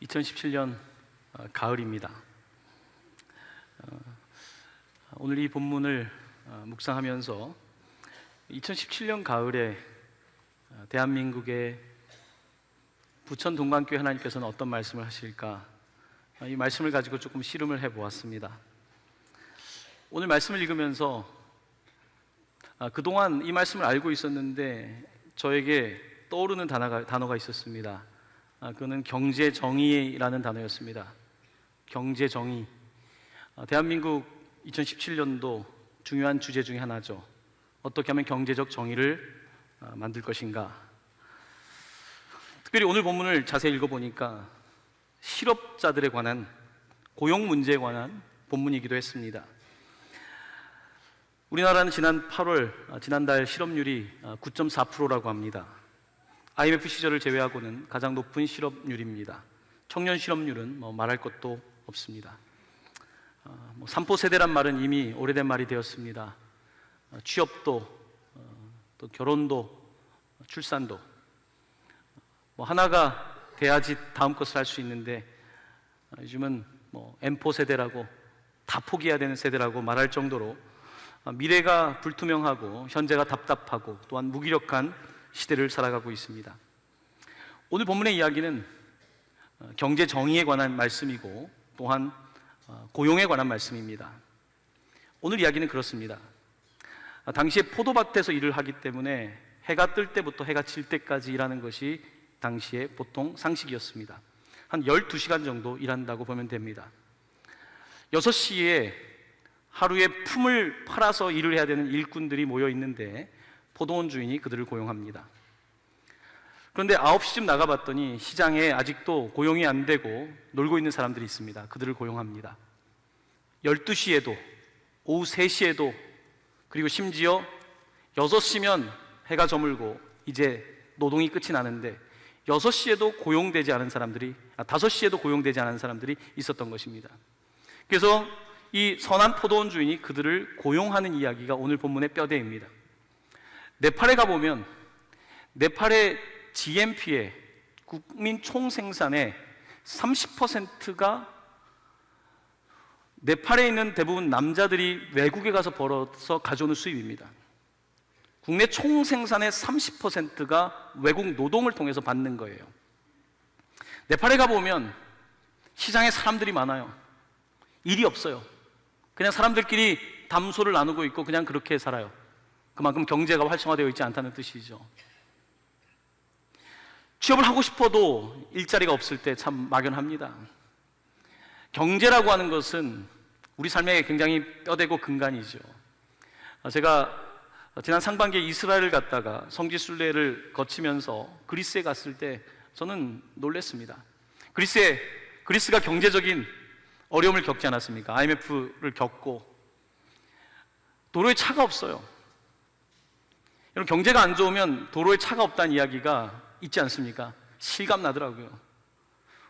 2017년 가을입니다. 오늘 이 본문을 묵상하면서 2017년 가을에 대한민국의 부천 동관교회 하나님께서는 어떤 말씀을 하실까, 이 말씀을 가지고 조금 씨름을 해보았습니다. 오늘 말씀을 읽으면서 그동안 이 말씀을 알고 있었는데 저에게 떠오르는 단어가 있었습니다. 그거는 경제정의라는 단어였습니다. 경제정의. 대한민국 2017년도 중요한 주제 중에 하나죠. 어떻게 하면 경제적 정의를 만들 것인가. 특별히 오늘 본문을 자세히 읽어보니까 실업자들에 관한, 고용 문제에 관한 본문이기도 했습니다. 우리나라는 지난달 실업률이 9.4%라고 합니다. IMF 시절을 제외하고는 가장 높은 실업률입니다. 청년 실업률은 말할 것도 없습니다. 3포 세대란 말은 이미 오래된 말이 되었습니다. 취업도, 또 결혼도, 출산도 하나가 돼야지 다음 것을 할 수 있는데 요즘은 M포 세대라고, 다 포기해야 되는 세대라고 말할 정도로 미래가 불투명하고 현재가 답답하고 또한 무기력한 시대를 살아가고 있습니다. 오늘 본문의 이야기는 경제 정의에 관한 말씀이고 또한 고용에 관한 말씀입니다. 오늘 이야기는 그렇습니다. 당시에 포도밭에서 일을 하기 때문에 해가 뜰 때부터 해가 질 때까지 일하는 것이 당시에 보통 상식이었습니다. 한 12시간 정도 일한다고 보면 됩니다. 6시에 하루에 품을 팔아서 일을 해야 되는 일꾼들이 모여 있는데 포도원 주인이 그들을 고용합니다. 그런데 9시쯤 나가봤더니 시장에 아직도 고용이 안 되고 놀고 있는 사람들이 있습니다. 그들을 고용합니다. 12시에도, 오후 3시에도, 그리고 심지어 6시면 해가 저물고 이제 노동이 끝이 나는데 6시에도 고용되지 않은 사람들이, 5시에도 고용되지 않은 사람들이 있었던 것입니다. 그래서 이 선한 포도원 주인이 그들을 고용하는 이야기가 오늘 본문의 뼈대입니다. 네팔에 가보면 네팔의 GNP의 국민 총생산의 30%가 네팔에 있는 대부분 남자들이 외국에 가서 벌어서 가져오는 수입입니다. 국내 총생산의 30%가 외국 노동을 통해서 받는 거예요. 네팔에 가보면 시장에 사람들이 많아요. 일이 없어요. 그냥 사람들끼리 담소를 나누고 있고 그냥 그렇게 살아요. 그만큼 경제가 활성화되어 있지 않다는 뜻이죠. 취업을 하고 싶어도 일자리가 없을 때 참 막연합니다. 경제라고 하는 것은 우리 삶에 굉장히 뼈대고 근간이죠. 제가 지난 상반기에 이스라엘을 갔다가 성지순례를 거치면서 그리스에 갔을 때 저는 놀랐습니다. 그리스가 경제적인 어려움을 겪지 않았습니까? IMF를 겪고 도로에 차가 없어요. 여러분, 경제가 안 좋으면 도로에 차가 없다는 이야기가 있지 않습니까? 실감 나더라고요.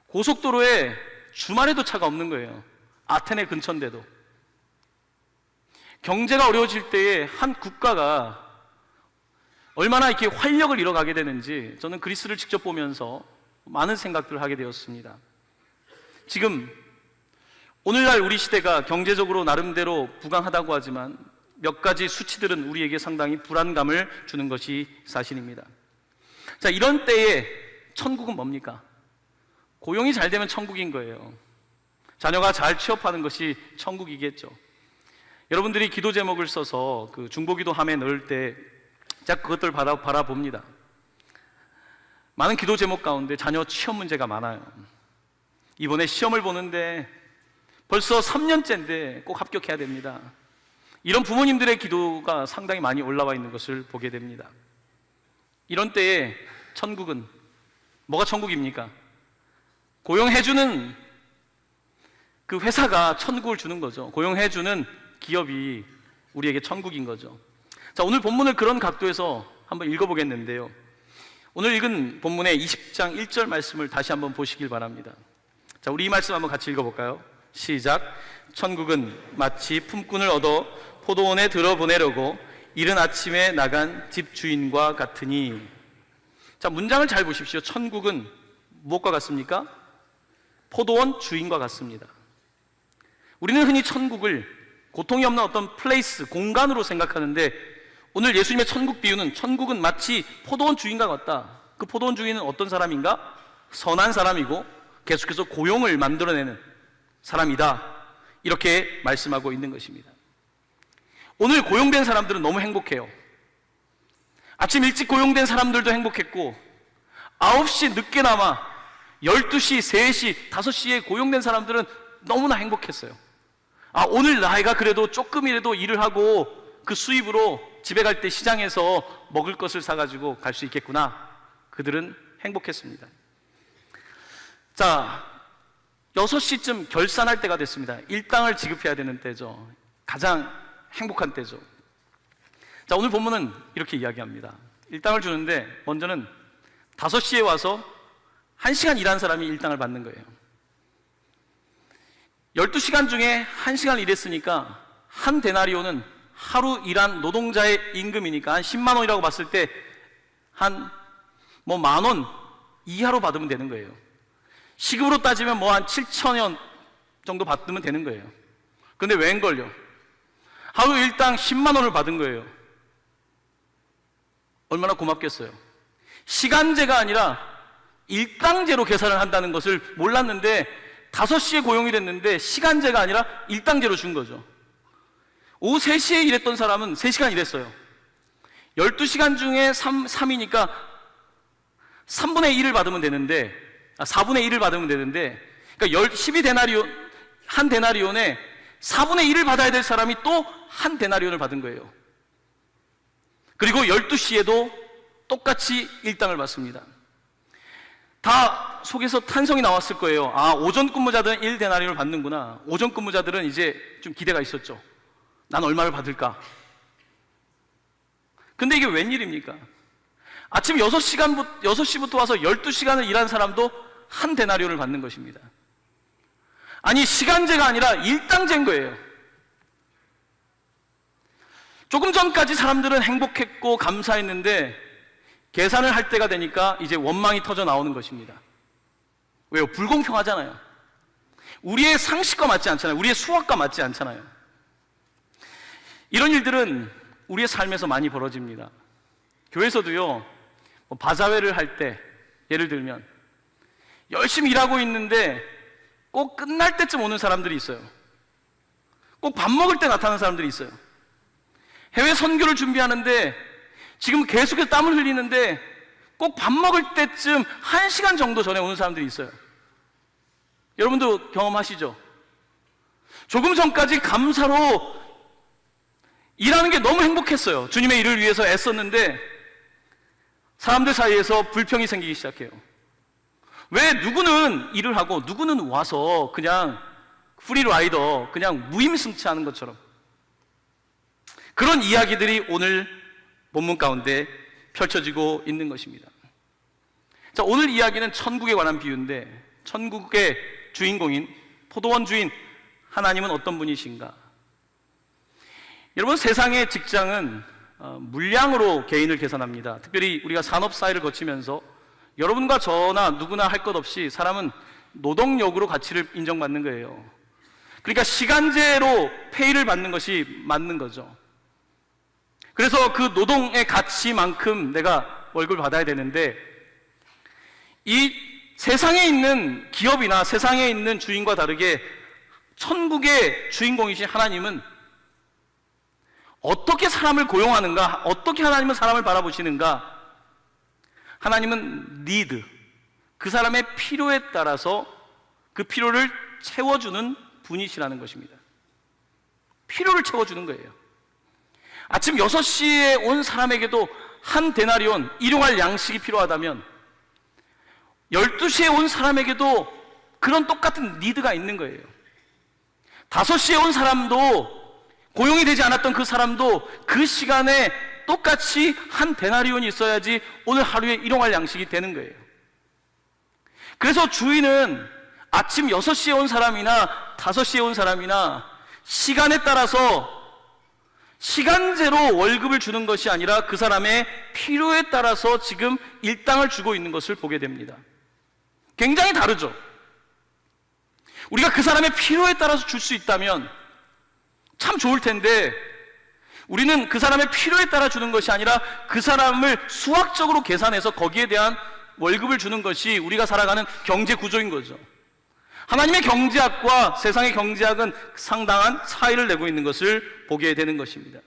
고속도로에 주말에도 차가 없는 거예요. 아테네 근처인데도. 경제가 어려워질 때에 한 국가가 얼마나 이렇게 활력을 잃어가게 되는지 저는 그리스를 직접 보면서 많은 생각들을 하게 되었습니다. 지금 오늘날 우리 시대가 경제적으로 나름대로 부강하다고 하지만 몇 가지 수치들은 우리에게 상당히 불안감을 주는 것이 사실입니다. 자, 이런 때에 천국은 뭡니까? 고용이 잘 되면 천국인 거예요. 자녀가 잘 취업하는 것이 천국이겠죠. 여러분들이 기도 제목을 써서 그 중보기도 함에 넣을 때 제가 그것들 바라봅니다. 많은 기도 제목 가운데 자녀 취업 문제가 많아요. 이번에 시험을 보는데 벌써 3년째인데 꼭 합격해야 됩니다. 이런 부모님들의 기도가 상당히 많이 올라와 있는 것을 보게 됩니다. 이런 때에 천국은 뭐가 천국입니까? 고용해주는 그 회사가 천국을 주는 거죠. 고용해주는 기업이 우리에게 천국인 거죠. 자, 오늘 본문을 그런 각도에서 한번 읽어보겠는데요. 오늘 읽은 본문의 20장 1절 말씀을 다시 한번 보시길 바랍니다. 자, 우리 이 말씀 한번 같이 읽어볼까요? 시작. 천국은 마치 품꾼을 얻어 포도원에 들어보내려고 이른 아침에 나간 집주인과 같으니. 자, 문장을 잘 보십시오. 천국은 무엇과 같습니까? 포도원 주인과 같습니다. 우리는 흔히 천국을 고통이 없는 어떤 플레이스, 공간으로 생각하는데 오늘 예수님의 천국 비유는 천국은 마치 포도원 주인과 같다. 그 포도원 주인은 어떤 사람인가? 선한 사람이고 계속해서 고용을 만들어내는 사람이다. 이렇게 말씀하고 있는 것입니다. 오늘 고용된 사람들은 너무 행복해요. 아침 일찍 고용된 사람들도 행복했고 9시 늦게나마 12시, 3시, 5시에 고용된 사람들은 너무나 행복했어요. 오늘 나이가 그래도 조금이라도 일을 하고 그 수입으로 집에 갈 때 시장에서 먹을 것을 사가지고 갈 수 있겠구나. 그들은 행복했습니다. 자, 6시쯤 결산할 때가 됐습니다. 일당을 지급해야 되는 때죠. 가장 행복한 때죠. 자, 오늘 본문은 이렇게 이야기합니다. 일당을 주는데 먼저는 5시에 와서 1시간 일한 사람이 일당을 받는 거예요. 12시간 중에 1시간 일했으니까 한 데나리오는 하루 일한 노동자의 임금이니까 한 10만 원이라고 봤을 때 한 만 원 이하로 받으면 되는 거예요. 시급으로 따지면 한 7,000원 정도 받으면 되는 거예요. 그런데 웬걸요? 하루 일당 10만 원을 받은 거예요. 얼마나 고맙겠어요. 시간제가 아니라 일당제로 계산을 한다는 것을 몰랐는데 5시에 고용이 됐는데 시간제가 아니라 일당제로 준 거죠. 오후 3시에 일했던 사람은 3시간 일했어요. 12시간 중에 3이니까 3분의 1을 받으면 되는데 4분의 1을 받으면 되는데 그러니까 12데나리온, 한 데나리온에 4분의 1을 받아야 될 사람이 또 한 데나리온을 받은 거예요. 그리고 12시에도 똑같이 일당을 받습니다. 다 속에서 탄성이 나왔을 거예요. 오전 근무자들은 1데나리온을 받는구나. 오전 근무자들은 이제 좀 기대가 있었죠. 난 얼마를 받을까? 근데 이게 웬일입니까? 아침 6시부터 와서 12시간을 일한 사람도 한 데나리온을 받는 것입니다. 아니, 시간제가 아니라 일당제인 거예요. 조금 전까지 사람들은 행복했고 감사했는데 계산을 할 때가 되니까 이제 원망이 터져 나오는 것입니다. 왜요? 불공평하잖아요. 우리의 상식과 맞지 않잖아요. 우리의 수학과 맞지 않잖아요. 이런 일들은 우리의 삶에서 많이 벌어집니다. 교회에서도요, 바자회를 할 때 예를 들면 열심히 일하고 있는데 꼭 끝날 때쯤 오는 사람들이 있어요. 꼭 밥 먹을 때 나타나는 사람들이 있어요. 해외 선교를 준비하는데 지금 계속해서 땀을 흘리는데 꼭 밥 먹을 때쯤 1시간 정도 전에 오는 사람들이 있어요. 여러분도 경험하시죠? 조금 전까지 감사로 일하는 게 너무 행복했어요. 주님의 일을 위해서 애썼는데 사람들 사이에서 불평이 생기기 시작해요. 왜 누구는 일을 하고 누구는 와서 그냥 프리라이더, 그냥 무임승차하는 것처럼. 그런 이야기들이 오늘 본문 가운데 펼쳐지고 있는 것입니다. 자, 오늘 이야기는 천국에 관한 비유인데 천국의 주인공인 포도원 주인 하나님은 어떤 분이신가? 여러분, 세상의 직장은 물량으로 개인을 계산합니다. 특별히 우리가 산업 사회를 거치면서 여러분과 저나 누구나 할 것 없이 사람은 노동력으로 가치를 인정받는 거예요. 그러니까 시간제로 페이를 받는 것이 맞는 거죠. 그래서 그 노동의 가치만큼 내가 월급을 받아야 되는데 이 세상에 있는 기업이나 세상에 있는 주인과 다르게 천국의 주인공이신 하나님은 어떻게 사람을 고용하는가? 어떻게 하나님은 사람을 바라보시는가? 하나님은 need, 그 사람의 필요에 따라서 그 필요를 채워주는 분이시라는 것입니다. 필요를 채워주는 거예요. 아침 6시에 온 사람에게도 한 데나리온, 일용할 양식이 필요하다면 12시에 온 사람에게도 그런 똑같은 니드가 있는 거예요. 5시에 온 사람도, 고용이 되지 않았던 그 사람도 그 시간에 똑같이 한 데나리온이 있어야지 오늘 하루에 일용할 양식이 되는 거예요. 그래서 주인은 아침 6시에 온 사람이나 5시에 온 사람이나 시간에 따라서 시간제로 월급을 주는 것이 아니라 그 사람의 필요에 따라서 지금 일당을 주고 있는 것을 보게 됩니다. 굉장히 다르죠. 우리가 그 사람의 필요에 따라서 줄 수 있다면 참 좋을 텐데, 우리는 그 사람의 필요에 따라 주는 것이 아니라 그 사람을 수학적으로 계산해서 거기에 대한 월급을 주는 것이 우리가 살아가는 경제 구조인 거죠. 하나님의 경제학과 세상의 경제학은 상당한 차이를 내고 있는 것을 보게 되는 것입니다.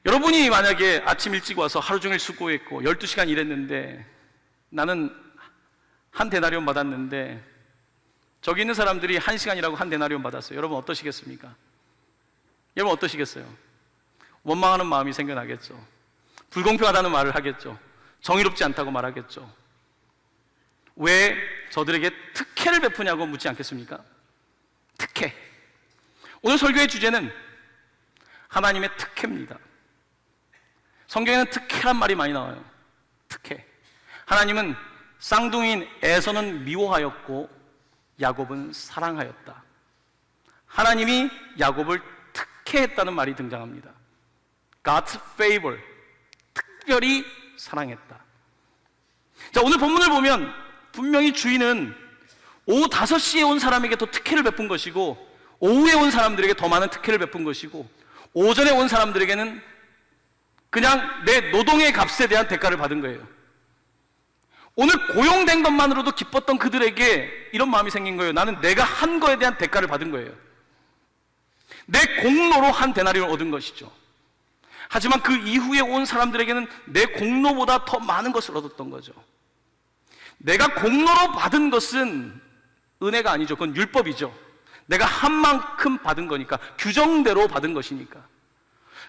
여러분이 만약에 아침 일찍 와서 하루 종일 수고했고 12시간 일했는데, 나는 한 데나리온 받았는데 저기 있는 사람들이 1시간이라고 한 데나리온 받았어요. 여러분 어떠시겠습니까? 여러분 어떠시겠어요? 원망하는 마음이 생겨나겠죠. 불공평하다는 말을 하겠죠. 정의롭지 않다고 말하겠죠. 왜 저들에게 특혜를 베푸냐고 묻지 않겠습니까? 특혜. 오늘 설교의 주제는 하나님의 특혜입니다. 성경에는 특혜란 말이 많이 나와요. 특혜. 하나님은 쌍둥이인 에서는 미워하였고 야곱은 사랑하였다. 하나님이 야곱을 특혜했다는 말이 등장합니다. God's favor. 특별히 사랑했다. 자, 오늘 본문을 보면 분명히 주인은 오후 5시에 온 사람에게 더 특혜를 베푼 것이고, 오후에 온 사람들에게 더 많은 특혜를 베푼 것이고, 오전에 온 사람들에게는 그냥 내 노동의 값에 대한 대가를 받은 거예요. 오늘 고용된 것만으로도 기뻤던 그들에게 이런 마음이 생긴 거예요. 나는 내가 한 거에 대한 대가를 받은 거예요. 내 공로로 한 데나리온을 얻은 것이죠. 하지만 그 이후에 온 사람들에게는 내 공로보다 더 많은 것을 얻었던 거죠. 내가 공로로 받은 것은 은혜가 아니죠. 그건 율법이죠. 내가 한 만큼 받은 거니까, 규정대로 받은 것이니까.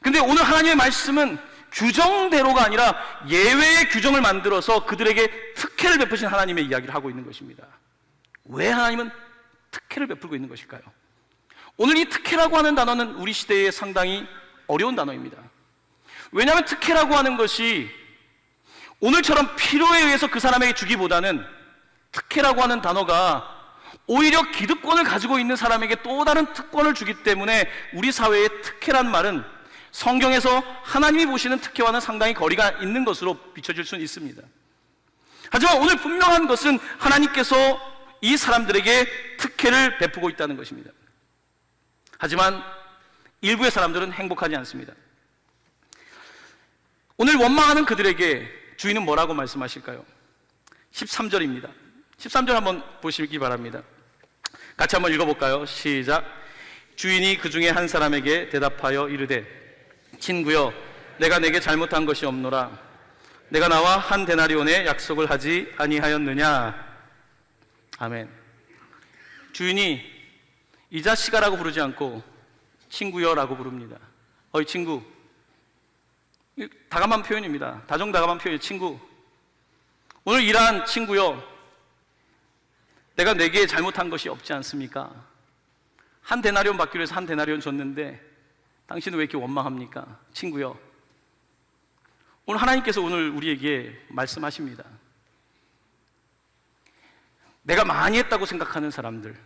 근데 오늘 하나님의 말씀은 규정대로가 아니라 예외의 규정을 만들어서 그들에게 특혜를 베푸신 하나님의 이야기를 하고 있는 것입니다. 왜 하나님은 특혜를 베풀고 있는 것일까요? 오늘 이 특혜라고 하는 단어는 우리 시대에 상당히 어려운 단어입니다. 왜냐하면 특혜라고 하는 것이 오늘처럼 필요에 의해서 그 사람에게 주기보다는, 특혜라고 하는 단어가 오히려 기득권을 가지고 있는 사람에게 또 다른 특권을 주기 때문에 우리 사회의 특혜란 말은 성경에서 하나님이 보시는 특혜와는 상당히 거리가 있는 것으로 비춰질 수는 있습니다. 하지만 오늘 분명한 것은 하나님께서 이 사람들에게 특혜를 베푸고 있다는 것입니다. 하지만 일부의 사람들은 행복하지 않습니다. 오늘 원망하는 그들에게 주인은 뭐라고 말씀하실까요? 13절입니다. 13절 한번 보시기 바랍니다. 같이 한번 읽어볼까요? 시작. 주인이 그 중에 한 사람에게 대답하여 이르되, 친구여, 내가 내게 잘못한 것이 없노라. 내가 나와 한 데나리온의 약속을 하지 아니하였느냐. 아멘. 주인이 이 자식아라고 부르지 않고 친구여라고 부릅니다. 어이 친구. 다감한 표현입니다. 다정다감한 표현이에요. 친구. 오늘 일한 친구여, 내가 내게 잘못한 것이 없지 않습니까? 한 데나리온 받기로 해서 한 데나리온 줬는데 당신은 왜 이렇게 원망합니까? 친구여. 오늘 하나님께서 오늘 우리에게 말씀하십니다. 내가 많이 했다고 생각하는 사람들,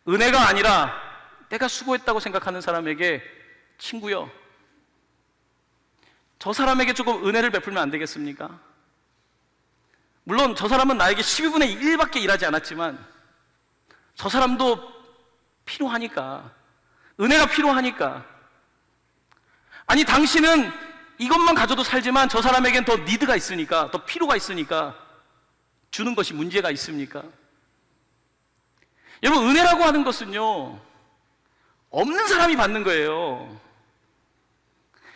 은혜가 아니라 내가 수고했다고 생각하는 사람에게, 친구여, 저 사람에게 조금 은혜를 베풀면 안 되겠습니까? 물론 저 사람은 나에게 12분의 1밖에 일하지 않았지만 저 사람도 필요하니까, 은혜가 필요하니까. 아니, 당신은 이것만 가져도 살지만 저 사람에겐 더 니드가 있으니까, 더 필요가 있으니까 주는 것이 문제가 있습니까? 여러분, 은혜라고 하는 것은요, 없는 사람이 받는 거예요.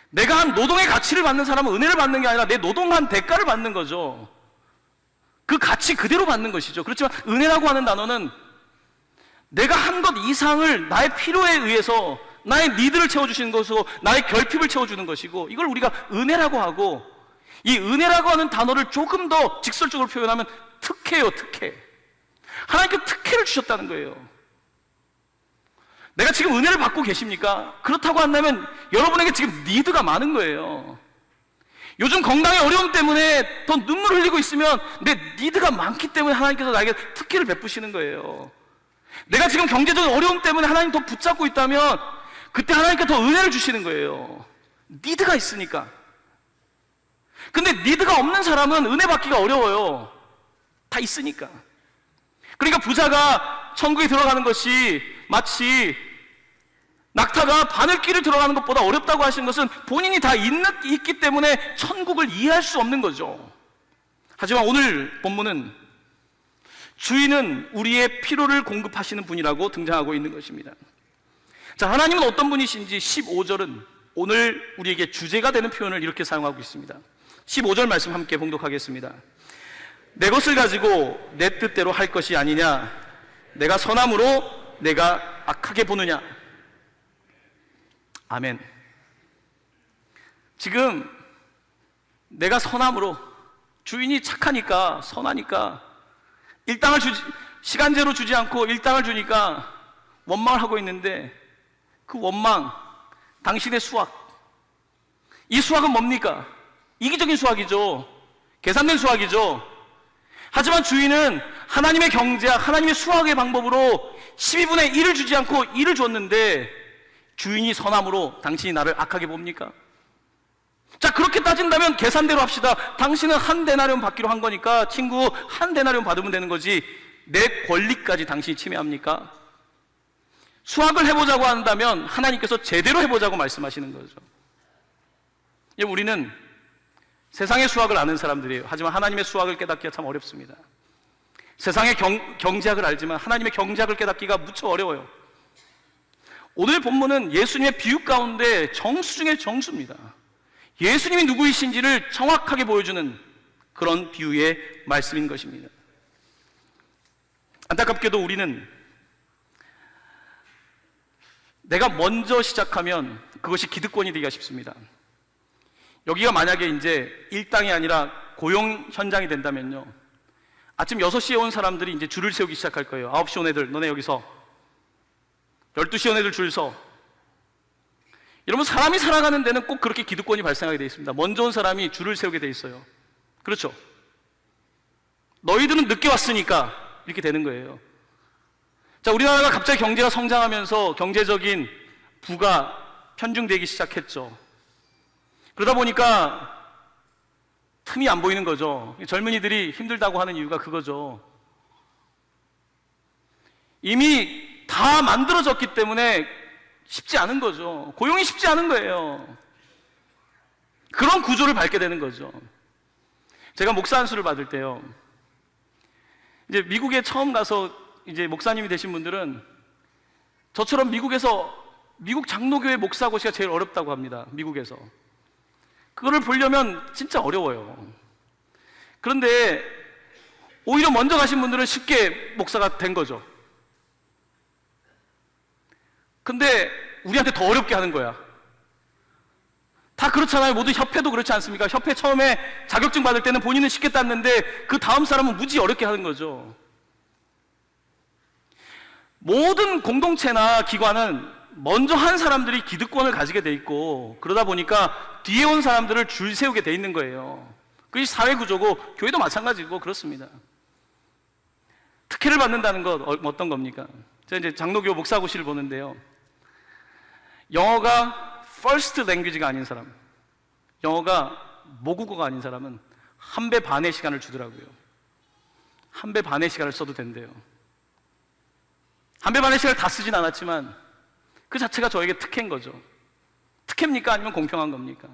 내가 한 노동의 가치를 받는 사람은 은혜를 받는 게 아니라 내 노동한 대가를 받는 거죠. 그 가치 그대로 받는 것이죠. 그렇지만 은혜라고 하는 단어는 내가 한 것 이상을 나의 필요에 의해서 나의 니드를 채워주시는 것이고 나의 결핍을 채워주는 것이고, 이걸 우리가 은혜라고 하고, 이 은혜라고 하는 단어를 조금 더 직설적으로 표현하면 특혜예요. 특혜. 하나님께 특혜를 주셨다는 거예요. 내가 지금 은혜를 받고 계십니까? 그렇다고 한다면 여러분에게 지금 니드가 많은 거예요. 요즘 건강의 어려움 때문에 더 눈물 흘리고 있으면 내 니드가 많기 때문에 하나님께서 나에게 특혜를 베푸시는 거예요. 내가 지금 경제적인 어려움 때문에 하나님 더 붙잡고 있다면 그때 하나님께 더 은혜를 주시는 거예요. 니드가 있으니까. 근데 니드가 없는 사람은 은혜 받기가 어려워요. 다 있으니까. 그러니까 부자가 천국에 들어가는 것이 마치 낙타가 바늘길을 들어가는 것보다 어렵다고 하시는 것은 본인이 다 있기 때문에 천국을 이해할 수 없는 거죠. 하지만 오늘 본문은 주인은 우리의 필요를 공급하시는 분이라고 등장하고 있는 것입니다. 자, 하나님은 어떤 분이신지 15절은 오늘 우리에게 주제가 되는 표현을 이렇게 사용하고 있습니다. 15절 말씀 함께 봉독하겠습니다. 내 것을 가지고 내 뜻대로 할 것이 아니냐, 내가 선함으로 내가 악하게 보느냐. 아멘. 지금 내가 선함으로, 주인이 착하니까 선하니까 일당을 시간제로 주지 않고 일당을 주니까 원망을 하고 있는데, 그 원망, 당신의 수학, 이 수학은 뭡니까? 이기적인 수학이죠. 계산된 수학이죠. 하지만 주인은 하나님의 경제학, 하나님의 수학의 방법으로 12분의 1을 주지 않고 1을 줬는데, 주인이 선함으로 당신이 나를 악하게 봅니까? 자, 그렇게 따진다면 계산대로 합시다. 당신은 한 데나리온 받기로 한 거니까 친구 한 데나리온 받으면 되는 거지, 내 권리까지 당신이 침해합니까? 수학을 해보자고 한다면 하나님께서 제대로 해보자고 말씀하시는 거죠. 우리는 세상의 수학을 아는 사람들이에요. 하지만 하나님의 수학을 깨닫기가 참 어렵습니다. 세상의 경제학을 알지만 하나님의 경제학을 깨닫기가 무척 어려워요. 오늘 본문은 예수님의 비유 가운데 정수 중의 정수입니다. 예수님이 누구이신지를 정확하게 보여주는 그런 비유의 말씀인 것입니다. 안타깝게도 우리는 내가 먼저 시작하면 그것이 기득권이 되기가 쉽습니다. 여기가 만약에 이제 일당이 아니라 고용 현장이 된다면요, 아침 6시에 온 사람들이 이제 줄을 세우기 시작할 거예요. 9시 온 애들 너네 여기서, 12시 온 애들 줄 서. 여러분, 사람이 살아가는 데는 꼭 그렇게 기득권이 발생하게 되어 있습니다. 먼저 온 사람이 줄을 세우게 되어 있어요. 그렇죠? 너희들은 늦게 왔으니까 이렇게 되는 거예요. 자, 우리나라가 갑자기 경제가 성장하면서 경제적인 부가 편중되기 시작했죠. 그러다 보니까 틈이 안 보이는 거죠. 젊은이들이 힘들다고 하는 이유가 그거죠. 이미 다 만들어졌기 때문에 쉽지 않은 거죠. 고용이 쉽지 않은 거예요. 그런 구조를 밟게 되는 거죠. 제가 목사 안수를 받을 때요, 이제 미국에 처음 가서 이제 목사님이 되신 분들은 저처럼 미국 장로교회 목사고시가 제일 어렵다고 합니다. 미국에서. 그거를 보려면 진짜 어려워요. 그런데 오히려 먼저 가신 분들은 쉽게 목사가 된 거죠. 근데 우리한테 더 어렵게 하는 거야. 다 그렇잖아요. 모두 협회도 그렇지 않습니까? 협회 처음에 자격증 받을 때는 본인은 쉽게 땄는데 그 다음 사람은 무지 어렵게 하는 거죠. 모든 공동체나 기관은 먼저 한 사람들이 기득권을 가지게 돼 있고, 그러다 보니까 뒤에 온 사람들을 줄 세우게 돼 있는 거예요. 그것이 사회 구조고 교회도 마찬가지고 그렇습니다. 특혜를 받는다는 것 어떤 겁니까? 제가 이제 장로교 목사고시를 보는데요, 영어가 first language가 아닌 사람, 영어가 모국어가 아닌 사람은 1배 반의 시간을 주더라고요. 1배 반의 시간을 써도 된대요. 1배 반의 시간을 다 쓰진 않았지만 그 자체가 저에게 특혜인 거죠. 특혜입니까? 아니면 공평한 겁니까?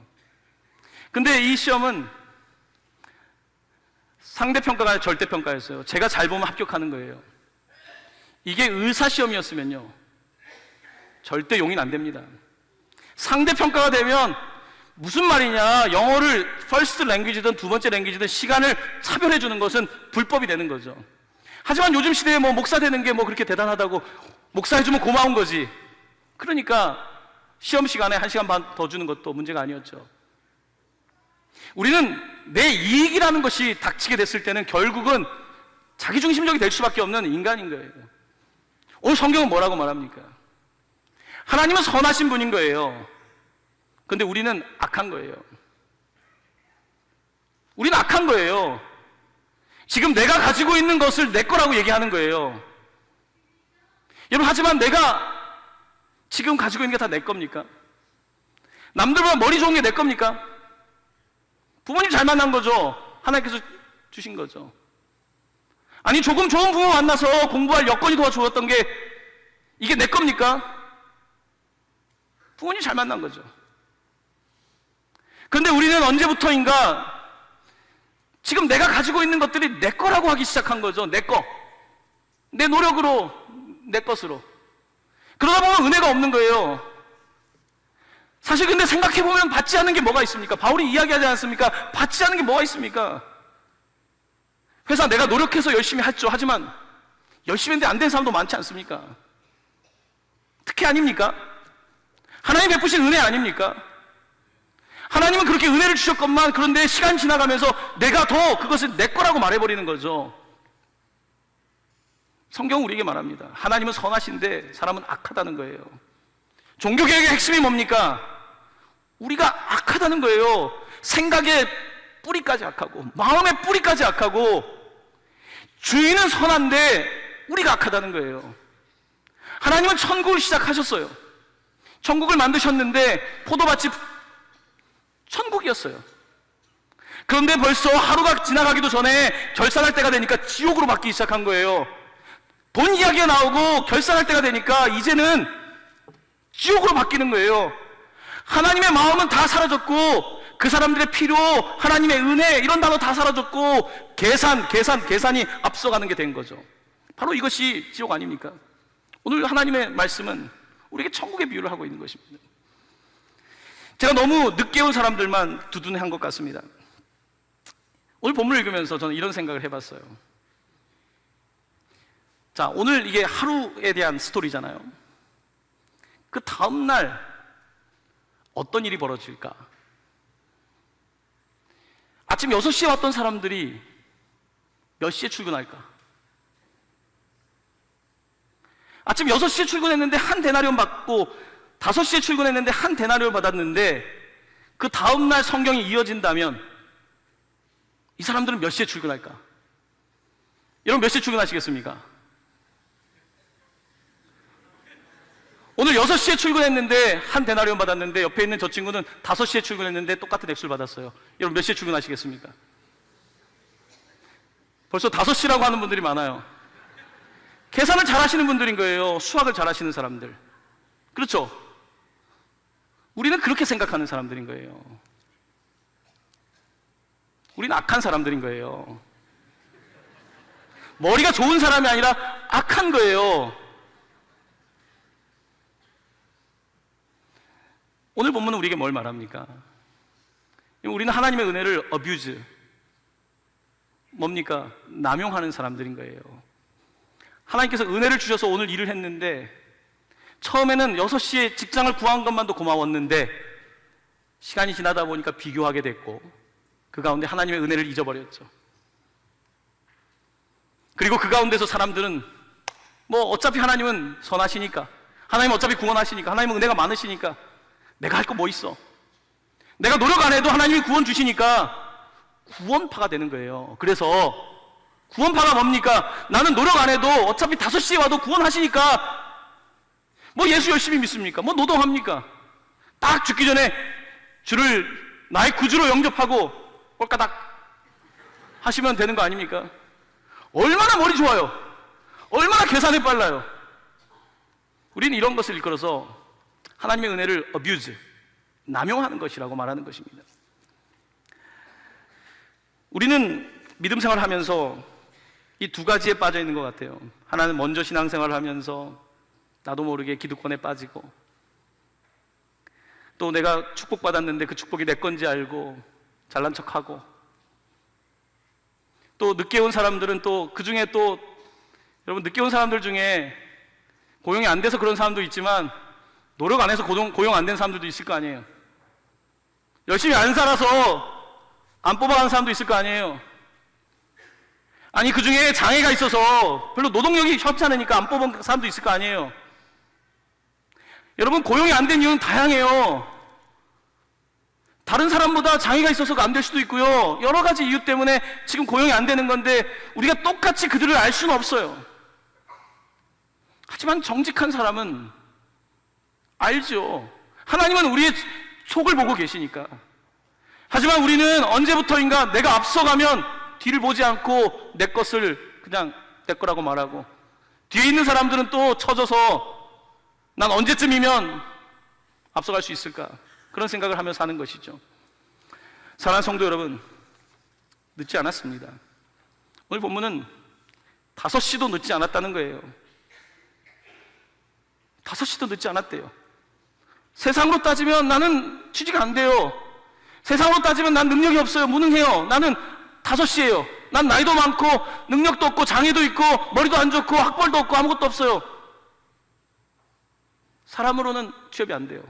근데 이 시험은 상대평가가 아니라 절대평가였어요. 제가 잘 보면 합격하는 거예요. 이게 의사시험이었으면요, 절대 용인 안 됩니다. 상대평가가 되면 무슨 말이냐, 영어를 first language든 두 번째 language든 시간을 차별해 주는 것은 불법이 되는 거죠. 하지만 요즘 시대에 뭐 목사 되는 게 뭐 그렇게 대단하다고, 목사 해주면 고마운 거지. 그러니까 시험 시간에 1시간 반 더 주는 것도 문제가 아니었죠. 우리는 내 이익이라는 것이 닥치게 됐을 때는 결국은 자기중심적이 될 수밖에 없는 인간인 거예요. 오늘 성경은 뭐라고 말합니까? 하나님은 선하신 분인 거예요. 근데 우리는 악한 거예요. 우리는 악한 거예요. 지금 내가 가지고 있는 것을 내 거라고 얘기하는 거예요. 여러분, 하지만 내가 지금 가지고 있는 게 다 내 겁니까? 남들보다 머리 좋은 게 내 겁니까? 부모님 잘 만난 거죠. 하나님께서 주신 거죠. 아니, 조금 좋은 부모 만나서 공부할 여건이 도와주었던 게 이게 내 겁니까? 부모님 잘 만난 거죠. 그런데 우리는 언제부터인가 지금 내가 가지고 있는 것들이 내 거라고 하기 시작한 거죠. 내 거. 내 노력으로, 내 것으로. 그러다 보면 은혜가 없는 거예요. 사실 근데 생각해보면 받지 않는 게 뭐가 있습니까? 바울이 이야기하지 않습니까? 받지 않는 게 뭐가 있습니까? 회사 내가 노력해서 열심히 했죠. 하지만 열심히 했는데 안 된 사람도 많지 않습니까? 특혜 아닙니까? 하나님 베푸신 은혜 아닙니까? 하나님은 그렇게 은혜를 주셨건만, 그런데 시간 지나가면서 내가 더 그것을 내 거라고 말해버리는 거죠. 성경은 우리에게 말합니다. 하나님은 선하신데 사람은 악하다는 거예요. 종교개혁의 핵심이 뭡니까? 우리가 악하다는 거예요. 생각의 뿌리까지 악하고, 마음의 뿌리까지 악하고, 주인은 선한데 우리가 악하다는 거예요. 하나님은 천국을 시작하셨어요. 천국을 만드셨는데 포도밭이 천국이었어요. 그런데 벌써 하루가 지나가기도 전에 결산할 때가 되니까 지옥으로 바뀌기 시작한 거예요. 돈 이야기가 나오고 결산할 때가 되니까 이제는 지옥으로 바뀌는 거예요. 하나님의 마음은 다 사라졌고, 그 사람들의 필요, 하나님의 은혜, 이런 단어 다 사라졌고, 계산이 앞서가는 게 된 거죠. 바로 이것이 지옥 아닙니까? 오늘 하나님의 말씀은 우리에게 천국의 비유를 하고 있는 것입니다. 제가 너무 늦게 온 사람들만 두둔한 것 같습니다. 오늘 본문을 읽으면서 저는 이런 생각을 해봤어요. 자, 오늘 이게 하루에 대한 스토리잖아요. 그 다음날 어떤 일이 벌어질까? 아침 6시에 왔던 사람들이 몇 시에 출근할까? 아침 6시에 출근했는데 한 데나리온 받고 5시에 출근했는데 한 데나리온 받았는데, 그 다음날 성경이 이어진다면 이 사람들은 몇 시에 출근할까? 여러분 몇 시에 출근하시겠습니까? 오늘 6시에 출근했는데 한 데나리온 받았는데 옆에 있는 저 친구는 5시에 출근했는데 똑같은 액수를 받았어요. 여러분 몇 시에 출근하시겠습니까? 벌써 5시라고 하는 분들이 많아요. 계산을 잘 하시는 분들인 거예요. 수학을 잘 하시는 사람들. 그렇죠? 우리는 그렇게 생각하는 사람들인 거예요. 우리는 악한 사람들인 거예요. 머리가 좋은 사람이 아니라 악한 거예요. 오늘 본문은 우리에게 뭘 말합니까? 우리는 하나님의 은혜를 abuse, 뭡니까? 남용하는 사람들인 거예요. 하나님께서 은혜를 주셔서 오늘 일을 했는데, 처음에는 6시에 직장을 구한 것만도 고마웠는데 시간이 지나다 보니까 비교하게 됐고, 그 가운데 하나님의 은혜를 잊어버렸죠. 그리고 그 가운데서 사람들은 뭐 어차피 하나님은 선하시니까, 하나님은 어차피 구원하시니까, 하나님은 은혜가 많으시니까 내가 할 거 뭐 있어? 내가 노력 안 해도 하나님이 구원 주시니까 구원파가 되는 거예요. 그래서 구원파가 뭡니까? 나는 노력 안 해도 어차피 5시에 와도 구원하시니까 뭐 예수 열심히 믿습니까? 뭐 노동합니까? 딱 죽기 전에 주를 나의 구주로 영접하고 꼴까닥 하시면 되는 거 아닙니까? 얼마나 머리 좋아요. 얼마나 계산이 빨라요. 우리는 이런 것을 일컬어서 하나님의 은혜를 abuse, 남용하는 것이라고 말하는 것입니다. 우리는 믿음 생활을 하면서 이 두 가지에 빠져 있는 것 같아요. 하나는 먼저 신앙생활을 하면서 나도 모르게 기득권에 빠지고, 또 내가 축복받았는데 그 축복이 내 건지 알고 잘난 척하고, 또 늦게 온 사람들은 또 그 중에 또, 여러분 늦게 온 사람들 중에 고용이 안 돼서 그런 사람도 있지만 노력 안 해서 고용 안 된 사람들도 있을 거 아니에요. 열심히 안 살아서 안 뽑아가는 사람도 있을 거 아니에요. 아니 그 중에 장애가 있어서 별로 노동력이 협찮으니까 안 뽑은 사람도 있을 거 아니에요. 여러분 고용이 안 된 이유는 다양해요. 다른 사람보다 장애가 있어서가 안 될 수도 있고요. 여러 가지 이유 때문에 지금 고용이 안 되는 건데 우리가 똑같이 그들을 알 수는 없어요. 하지만 정직한 사람은 알죠. 하나님은 우리의 속을 보고 계시니까. 하지만 우리는 언제부터인가 내가 앞서가면 뒤를 보지 않고 내 것을 그냥 내 거라고 말하고, 뒤에 있는 사람들은 또 처져서 난 언제쯤이면 앞서갈 수 있을까, 그런 생각을 하며 사는 것이죠. 사랑하는 성도 여러분, 늦지 않았습니다. 오늘 본문은 5시도 늦지 않았다는 거예요. 5시도 늦지 않았대요. 세상으로 따지면 나는 취직 안 돼요. 세상으로 따지면 난 능력이 없어요. 무능해요. 나는 5시예요. 난 나이도 많고 능력도 없고 장애도 있고 머리도 안 좋고 학벌도 없고 아무것도 없어요. 사람으로는 취업이 안 돼요.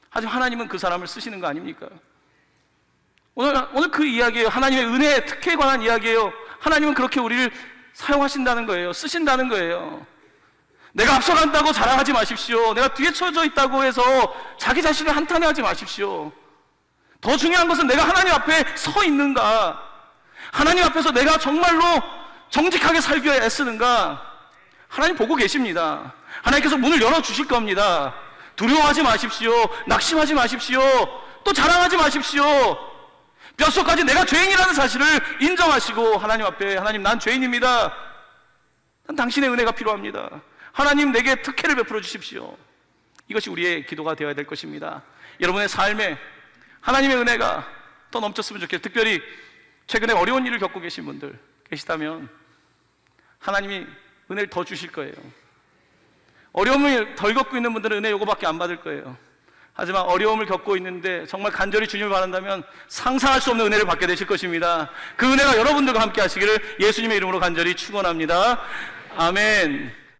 하지만 하나님은 그 사람을 쓰시는 거 아닙니까? 오늘 그 이야기예요. 하나님의 은혜의 특혜에 관한 이야기예요. 하나님은 그렇게 우리를 사용하신다는 거예요. 쓰신다는 거예요. 내가 앞서간다고 자랑하지 마십시오. 내가 뒤에 처져 있다고 해서 자기 자신을 한탄해하지 마십시오. 더 중요한 것은 내가 하나님 앞에 서 있는가, 하나님 앞에서 내가 정말로 정직하게 살기 위해 애쓰는가. 하나님 보고 계십니다. 하나님께서 문을 열어주실 겁니다. 두려워하지 마십시오. 낙심하지 마십시오. 또 자랑하지 마십시오. 뼛속까지 내가 죄인이라는 사실을 인정하시고 하나님 앞에, 하나님 난 죄인입니다. 난 당신의 은혜가 필요합니다. 하나님 내게 특혜를 베풀어 주십시오. 이것이 우리의 기도가 되어야 될 것입니다. 여러분의 삶에 하나님의 은혜가 더 넘쳤으면 좋겠어요. 특별히 최근에 어려운 일을 겪고 계신 분들 계시다면 하나님이 은혜를 더 주실 거예요. 어려움을 덜 겪고 있는 분들은 은혜 요거밖에 안 받을 거예요. 하지만 어려움을 겪고 있는데 정말 간절히 주님을 바란다면 상상할 수 없는 은혜를 받게 되실 것입니다. 그 은혜가 여러분들과 함께 하시기를 예수님의 이름으로 간절히 축원합니다. 아멘.